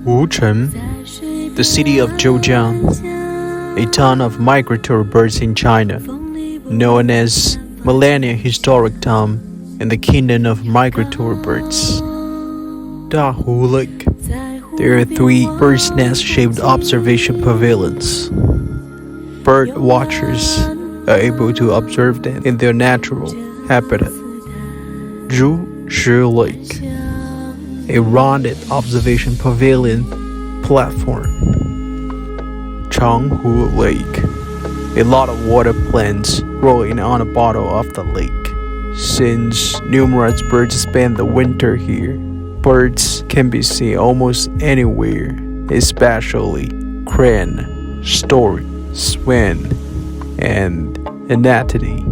Wucheng, the city of Jiujiang, a town of migratory birds in China, known as Millennia Historic Town in the Kingdom of Migratory Birds. Dahu Lake. There are 3 bird's nest-shaped observation pavilions. Bird watchers are able to observe them in their natural habitat. Jiujiang Lake, a rounded observation pavilion platform. Changhu Lake, a lot of water plants growing on the bottom of the lake. Since numerous birds spend the winter here, birds can be seen almost anywhere, especially crane, stork, swan, and anatity.